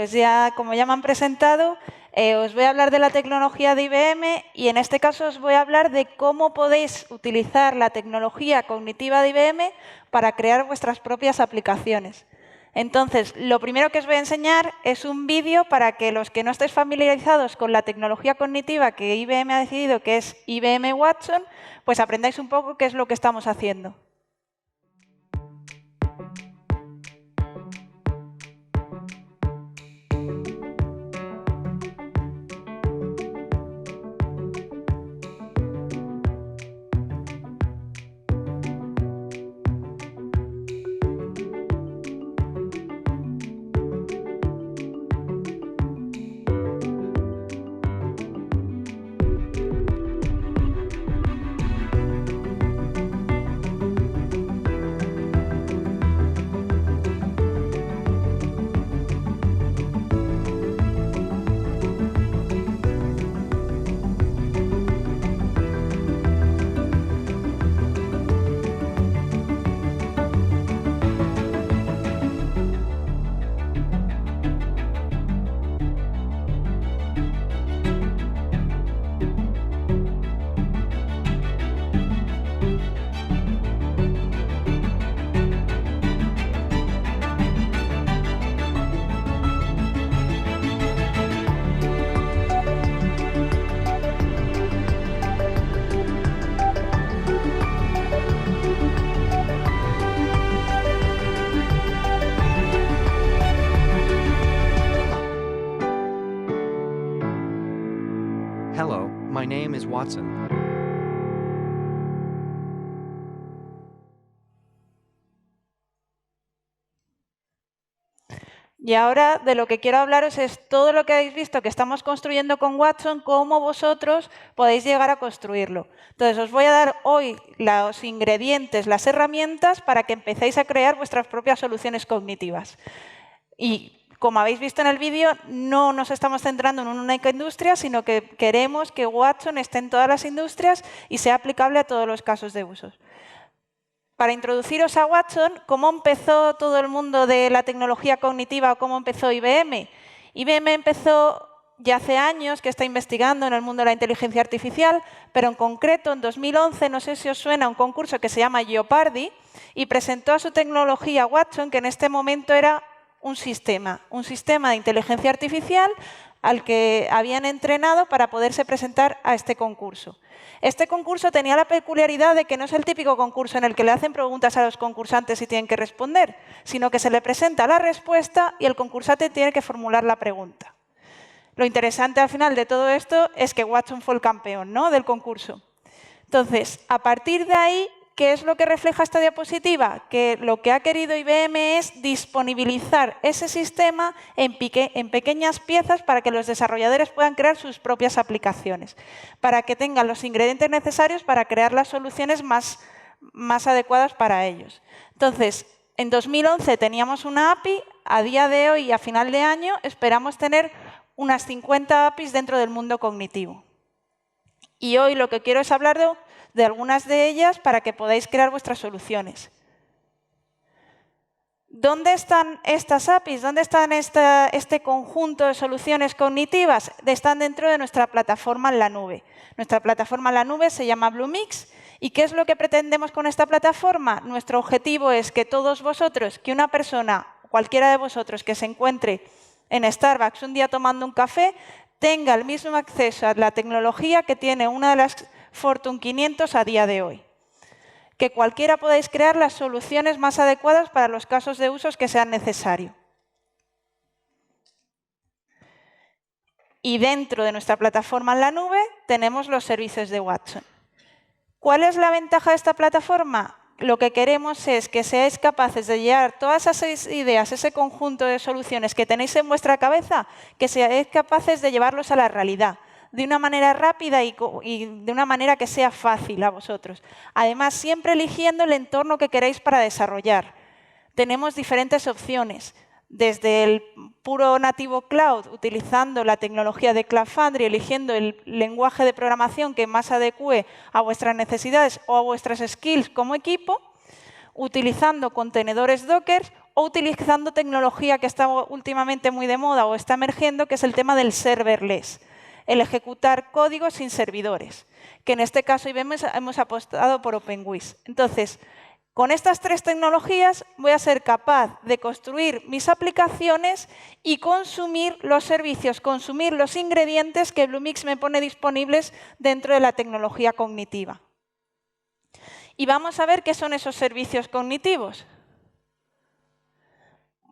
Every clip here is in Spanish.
pues ya, como ya me han presentado, os voy a hablar de la tecnología de IBM y en este caso os voy a hablar de cómo podéis utilizar la tecnología cognitiva de IBM para crear vuestras propias aplicaciones. Entonces, lo primero que os voy a enseñar es un vídeo para que los que no estéis familiarizados con la tecnología cognitiva que IBM ha decidido, que es IBM Watson, pues aprendáis un poco qué es lo que estamos haciendo. Hello, my name is Watson. Y ahora de lo que quiero hablaros es todo lo que habéis visto que estamos construyendo con Watson, cómo vosotros podéis llegar a construirlo. Entonces, os voy a dar hoy los ingredientes, las herramientas para que empecéis a crear vuestras propias soluciones cognitivas. Y como habéis visto en el vídeo, no nos estamos centrando en una única industria, sino que queremos que Watson esté en todas las industrias y sea aplicable a todos los casos de uso. Para introduciros a Watson, ¿cómo empezó todo el mundo de la tecnología cognitiva o cómo empezó IBM? IBM empezó ya hace años que está investigando en el mundo de la inteligencia artificial, pero en concreto en 2011, no sé si os suena, un concurso que se llama Jeopardy y presentó a su tecnología Watson, que en este momento era un sistema de inteligencia artificial al que habían entrenado para poderse presentar a este concurso. Este concurso tenía la peculiaridad de que no es el típico concurso en el que le hacen preguntas a los concursantes y tienen que responder, sino que se le presenta la respuesta y el concursante tiene que formular la pregunta. Lo interesante al final de todo esto es que Watson fue el campeón, ¿no?, del concurso. Entonces, a partir de ahí, ¿qué es lo que refleja esta diapositiva? Que lo que ha querido IBM es disponibilizar ese sistema en pequeñas piezas para que los desarrolladores puedan crear sus propias aplicaciones, para que tengan los ingredientes necesarios para crear las soluciones más adecuadas para ellos. Entonces, en 2011 teníamos una API, a día de hoy, a final de año, esperamos tener unas 50 APIs dentro del mundo cognitivo. Y hoy lo que quiero es hablar de algunas de ellas para que podáis crear vuestras soluciones. ¿Dónde están estas APIs? ¿Dónde están este conjunto de soluciones cognitivas? Están dentro de nuestra plataforma en la nube. Nuestra plataforma en la nube se llama Bluemix. ¿Y qué es lo que pretendemos con esta plataforma? Nuestro objetivo es que todos vosotros, que una persona, cualquiera de vosotros que se encuentre en Starbucks un día tomando un café, tenga el mismo acceso a la tecnología que tiene una de las Fortune 500 a día de hoy. Que cualquiera podáis crear las soluciones más adecuadas para los casos de usos que sean necesarios. Y dentro de nuestra plataforma en la nube tenemos los servicios de Watson. ¿Cuál es la ventaja de esta plataforma? Lo que queremos es que seáis capaces de llevar todas esas ideas, ese conjunto de soluciones que tenéis en vuestra cabeza, que seáis capaces de llevarlos a la realidad, de una manera rápida y de una manera que sea fácil a vosotros. Además, siempre eligiendo el entorno que queréis para desarrollar. Tenemos diferentes opciones, desde el puro nativo cloud, utilizando la tecnología de Cloud Foundry, eligiendo el lenguaje de programación que más adecue a vuestras necesidades o a vuestras skills como equipo, utilizando contenedores Docker o utilizando tecnología que está últimamente muy de moda o está emergiendo, que es el tema del serverless, el ejecutar código sin servidores, que en este caso hemos apostado por OpenWhisk. Entonces, con estas tres tecnologías voy a ser capaz de construir mis aplicaciones y consumir los servicios, consumir los ingredientes que Bluemix me pone disponibles dentro de la tecnología cognitiva. Y vamos a ver qué son esos servicios cognitivos.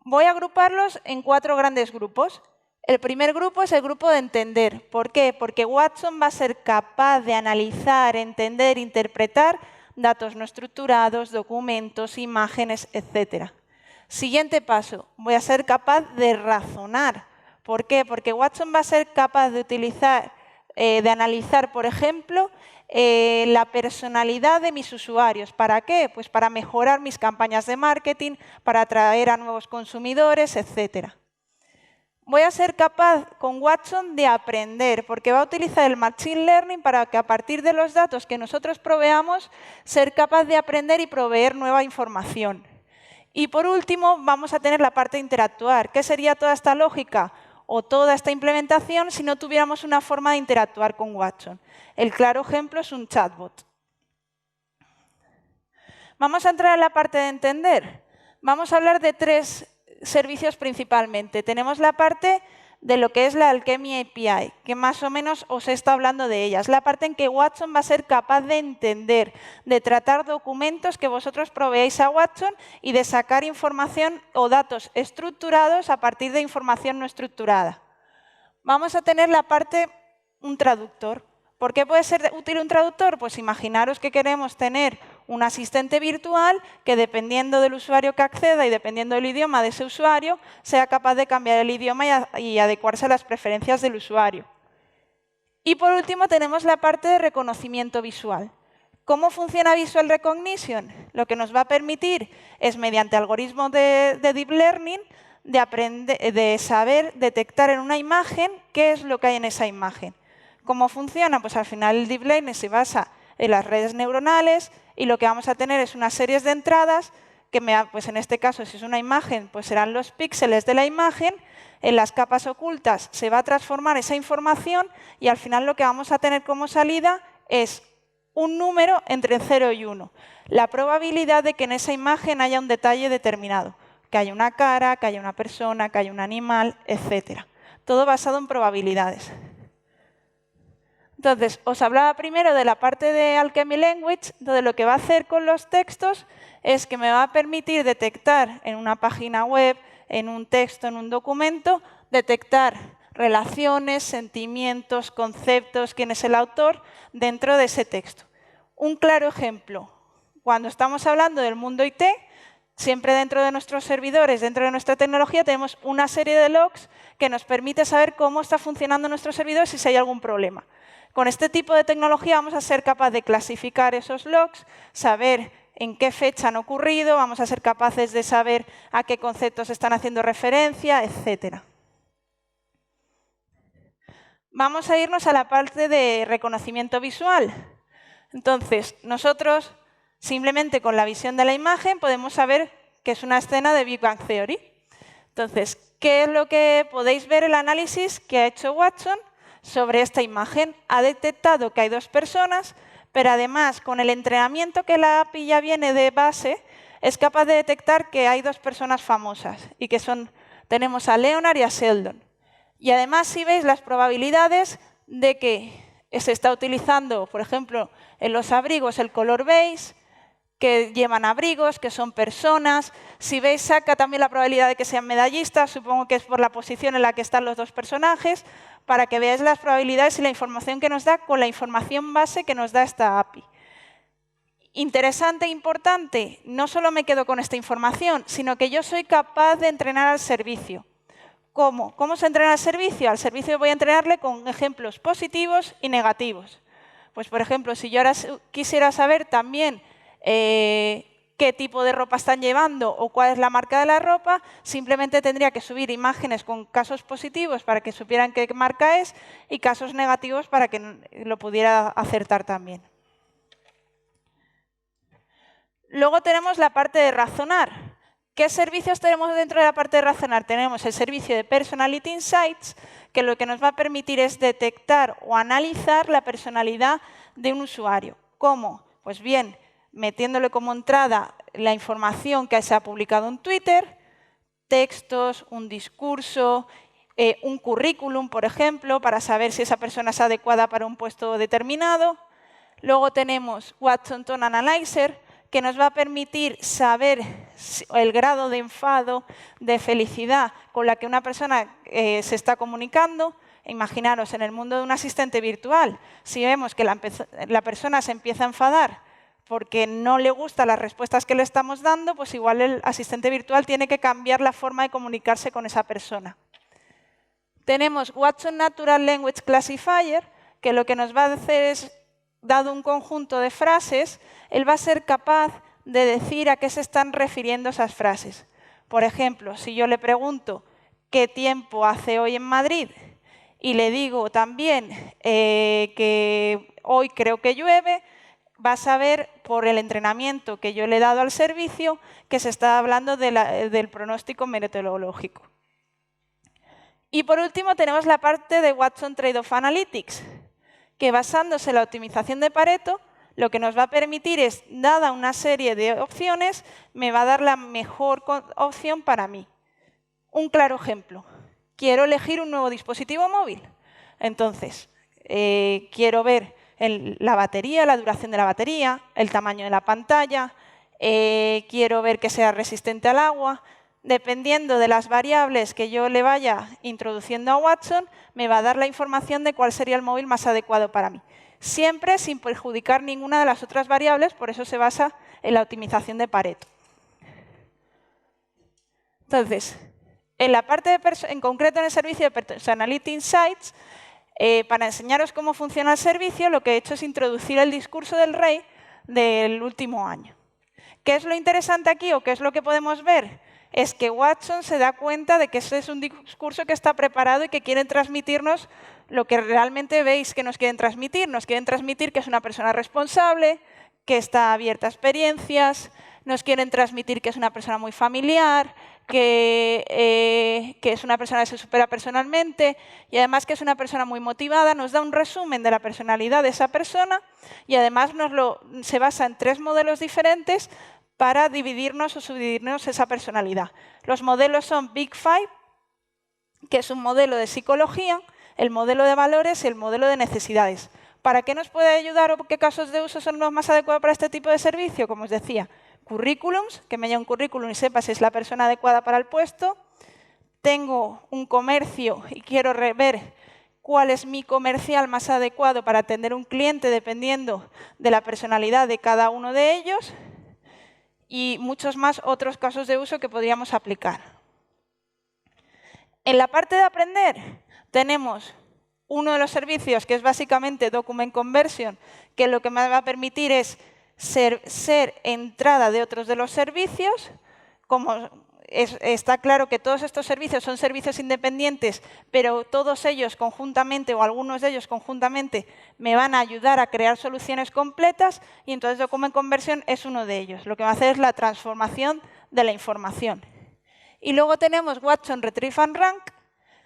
Voy a agruparlos en 4 grandes grupos. El primer grupo es el grupo de entender. ¿Por qué? Porque Watson va a ser capaz de analizar, entender, interpretar datos no estructurados, documentos, imágenes, etc. Siguiente paso, voy a ser capaz de razonar. ¿Por qué? Porque Watson va a ser capaz de utilizar, de analizar, por ejemplo, la personalidad de mis usuarios. ¿Para qué? Pues para mejorar mis campañas de marketing, para atraer a nuevos consumidores, etc. Voy a ser capaz con Watson de aprender, porque va a utilizar el Machine Learning para que a partir de los datos que nosotros proveamos, ser capaz de aprender y proveer nueva información. Y por último, vamos a tener la parte de interactuar. ¿Qué sería toda esta lógica o toda esta implementación si no tuviéramos una forma de interactuar con Watson? El claro ejemplo es un chatbot. Vamos a entrar en la parte de entender. Vamos a hablar de 3 servicios principalmente. Tenemos la parte de lo que es la Alchemy API, que más o menos os he estado hablando de ella. Es la parte en que Watson va a ser capaz de entender, de tratar documentos que vosotros proveéis a Watson y de sacar información o datos estructurados a partir de información no estructurada. Vamos a tener la parte, un traductor. ¿Por qué puede ser útil un traductor? Pues imaginaros que queremos tener un asistente virtual que, dependiendo del usuario que acceda y dependiendo del idioma de ese usuario, sea capaz de cambiar el idioma y adecuarse a las preferencias del usuario. Y por último tenemos la parte de reconocimiento visual. ¿Cómo funciona Visual Recognition? Lo que nos va a permitir es, mediante algoritmos de Deep Learning, de saber detectar en una imagen qué es lo que hay en esa imagen. ¿Cómo funciona? Pues al final el Deep Learning se basa en las redes neuronales y lo que vamos a tener es unas series de entradas que, pues en este caso, si es una imagen, pues serán los píxeles de la imagen. En las capas ocultas se va a transformar esa información y al final lo que vamos a tener como salida es un número entre 0 y 1. La probabilidad de que en esa imagen haya un detalle determinado, que haya una cara, que haya una persona, que haya un animal, etc. Todo basado en probabilidades. Entonces, os hablaba primero de la parte de Alchemy Language, donde lo que va a hacer con los textos es que me va a permitir detectar en una página web, en un texto, en un documento, detectar relaciones, sentimientos, conceptos, quién es el autor dentro de ese texto. Un claro ejemplo, cuando estamos hablando del mundo IT, siempre dentro de nuestros servidores, dentro de nuestra tecnología, tenemos una serie de logs que nos permite saber cómo está funcionando nuestro servidor y si hay algún problema. Con este tipo de tecnología vamos a ser capaces de clasificar esos logs, saber en qué fecha han ocurrido, vamos a ser capaces de saber a qué conceptos están haciendo referencia, etc. Vamos a irnos a la parte de reconocimiento visual. Entonces, nosotros simplemente con la visión de la imagen podemos saber que es una escena de Big Bang Theory. Entonces, ¿qué es lo que podéis ver el análisis que ha hecho Watson sobre esta imagen? Ha detectado que hay 2 personas, pero además con el entrenamiento que la API ya viene de base, es capaz de detectar que hay 2 personas famosas y que tenemos a Leonard y a Sheldon. Y además, si veis las probabilidades de que se está utilizando, por ejemplo, en los abrigos el color beige, que llevan abrigos, que son personas. Si veis, saca también la probabilidad de que sean medallistas, supongo que es por la posición en la que están los 2 personajes, para que veáis las probabilidades y la información que nos da con la información base que nos da esta API. Interesante e importante, no solo me quedo con esta información, sino que yo soy capaz de entrenar al servicio. ¿Cómo? ¿Cómo se entrena al servicio? Al servicio voy a entrenarle con ejemplos positivos y negativos. Pues, por ejemplo, si yo ahora quisiera saber también qué tipo de ropa están llevando o cuál es la marca de la ropa, simplemente tendría que subir imágenes con casos positivos para que supieran qué marca es y casos negativos para que lo pudiera acertar también. Luego tenemos la parte de razonar. ¿Qué servicios tenemos dentro de la parte de razonar? Tenemos el servicio de Personality Insights, que lo que nos va a permitir es detectar o analizar la personalidad de un usuario. ¿Cómo? Pues bien, metiéndole como entrada la información que se ha publicado en Twitter, textos, un discurso, un currículum, por ejemplo, para saber si esa persona es adecuada para un puesto determinado. Luego tenemos Watson Tone Analyzer, que nos va a permitir saber el grado de enfado, de felicidad con la que una persona se está comunicando. Imaginaros, en el mundo de un asistente virtual, si vemos que la persona se empieza a enfadar porque no le gustan las respuestas que le estamos dando, pues igual el asistente virtual tiene que cambiar la forma de comunicarse con esa persona. Tenemos Watson Natural Language Classifier, que lo que nos va a hacer es, dado un conjunto de frases, él va a ser capaz de decir a qué se están refiriendo esas frases. Por ejemplo, si yo le pregunto qué tiempo hace hoy en Madrid y le digo también que hoy creo que llueve, va a saber por el entrenamiento que yo le he dado al servicio que se está hablando del pronóstico meteorológico. Y por último tenemos la parte de Watson Trade-off Analytics, que basándose en la optimización de Pareto, lo que nos va a permitir es, dada una serie de opciones, me va a dar la mejor opción para mí. Un claro ejemplo, quiero elegir un nuevo dispositivo móvil. Entonces, quiero ver la batería, la duración de la batería, el tamaño de la pantalla, quiero ver que sea resistente al agua. Dependiendo de las variables que yo le vaya introduciendo a Watson, me va a dar la información de cuál sería el móvil más adecuado para mí. Siempre sin perjudicar ninguna de las otras variables, por eso se basa en la optimización de Pareto. Entonces, en la parte en concreto en el servicio de Personality Insights, para enseñaros cómo funciona el servicio, lo que he hecho es introducir el discurso del rey del último año. ¿Qué es lo interesante aquí o qué es lo que podemos ver? Es que Watson se da cuenta de que ese es un discurso que está preparado y que quieren transmitirnos lo que realmente veis que nos quieren transmitir. Nos quieren transmitir que es una persona responsable, que está abierta a experiencias, nos quieren transmitir que es una persona muy familiar, que es una persona que se supera personalmente y además que es una persona muy motivada. Nos da un resumen de la personalidad de esa persona y además se basa en 3 modelos diferentes para dividirnos o subdividirnos esa personalidad. Los modelos son Big Five, que es un modelo de psicología, el modelo de valores y el modelo de necesidades. ¿Para qué nos puede ayudar o qué casos de uso son los más adecuados para este tipo de servicio? Como os decía, currículums, que me haya un currículum y sepa si es la persona adecuada para el puesto. Tengo un comercio y quiero ver cuál es mi comercial más adecuado para atender un cliente dependiendo de la personalidad de cada uno de ellos. Y muchos más otros casos de uso que podríamos aplicar. En la parte de aprender tenemos uno de los servicios que es básicamente Document Conversion, que lo que me va a permitir es ser entrada de otros de los servicios. Como está claro que todos estos servicios son servicios independientes, pero todos ellos conjuntamente o algunos de ellos conjuntamente me van a ayudar a crear soluciones completas y entonces Document Conversion es uno de ellos. Lo que va a hacer es la transformación de la información. Y luego tenemos Watson Retrieve and Rank,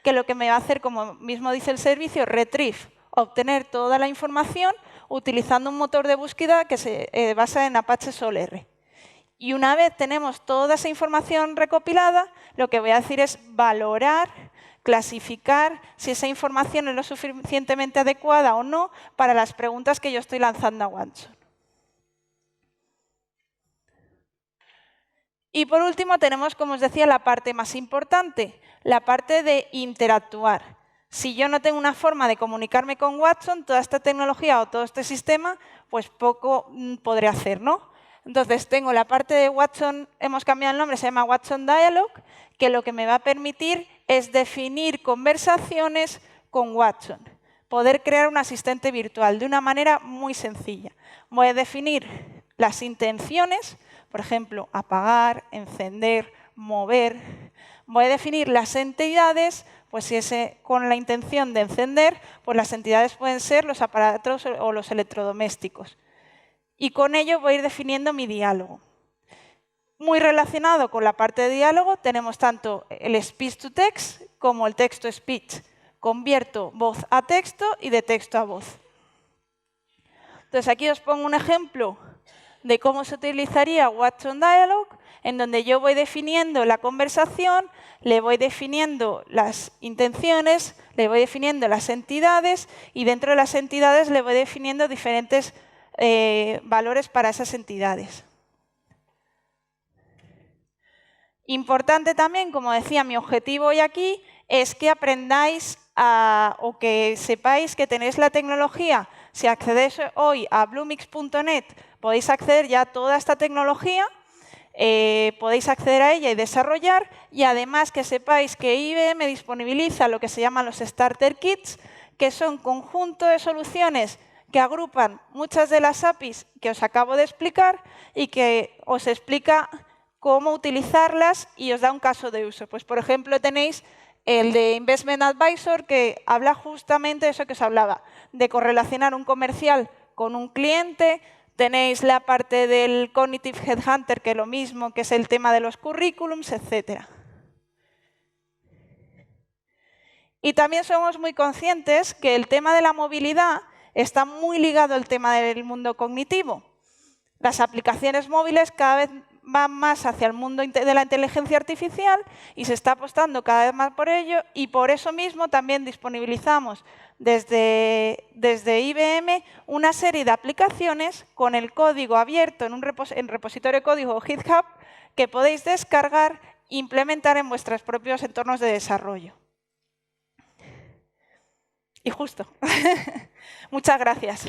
que lo que me va a hacer, como mismo dice el servicio, retrieve, obtener toda la información utilizando un motor de búsqueda que se basa en Apache Solr. Y una vez tenemos toda esa información recopilada, lo que voy a decir es valorar, clasificar si esa información es lo suficientemente adecuada o no para las preguntas que yo estoy lanzando a Watson. Y por último tenemos, como os decía, la parte más importante, la parte de interactuar. Si yo no tengo una forma de comunicarme con Watson, toda esta tecnología o todo este sistema, pues poco podré hacer, ¿no? Entonces, tengo la parte de Watson, hemos cambiado el nombre, se llama Watson Dialog, que lo que me va a permitir es definir conversaciones con Watson. Poder crear un asistente virtual de una manera muy sencilla. Voy a definir las intenciones, por ejemplo, apagar, encender, mover. Voy a definir las entidades, pues si es con la intención de encender, pues las entidades pueden ser los aparatos o los electrodomésticos. Y con ello voy a ir definiendo mi diálogo. muy relacionado con la parte de diálogo, tenemos tanto el speech to text como el text to speech. Convierto voz a texto y de texto a voz. Entonces, aquí os pongo un ejemplo de cómo se utilizaría Watson Dialogue, en donde yo voy definiendo la conversación, le voy definiendo las intenciones, le voy definiendo las entidades y dentro de las entidades le voy definiendo diferentes valores para esas entidades. Importante también, como decía, mi objetivo hoy aquí es que aprendáis o que sepáis que tenéis la tecnología. Si accedéis hoy a bluemix.net, podéis acceder ya a toda esta tecnología, podéis acceder a ella y desarrollar, y además que sepáis que IBM disponibiliza lo que se llaman los Starter Kits, que son conjunto de soluciones que agrupan muchas de las APIs que os acabo de explicar y que os explica cómo utilizarlas y os da un caso de uso. Pues, por ejemplo, tenéis el de Investment Advisor, que habla justamente de eso que os hablaba, de correlacionar un comercial con un cliente. Tenéis la parte del Cognitive Headhunter, que es lo mismo, que es el tema de los currículums, etc. Y también somos muy conscientes que el tema de la movilidad está muy ligado al tema del mundo cognitivo. Las aplicaciones móviles cada vez van más hacia el mundo de la inteligencia artificial y se está apostando cada vez más por ello, y por eso mismo también disponibilizamos desde IBM una serie de aplicaciones con el código abierto en repositorio de código GitHub que podéis descargar e implementar en vuestros propios entornos de desarrollo. Y justo. Muchas gracias.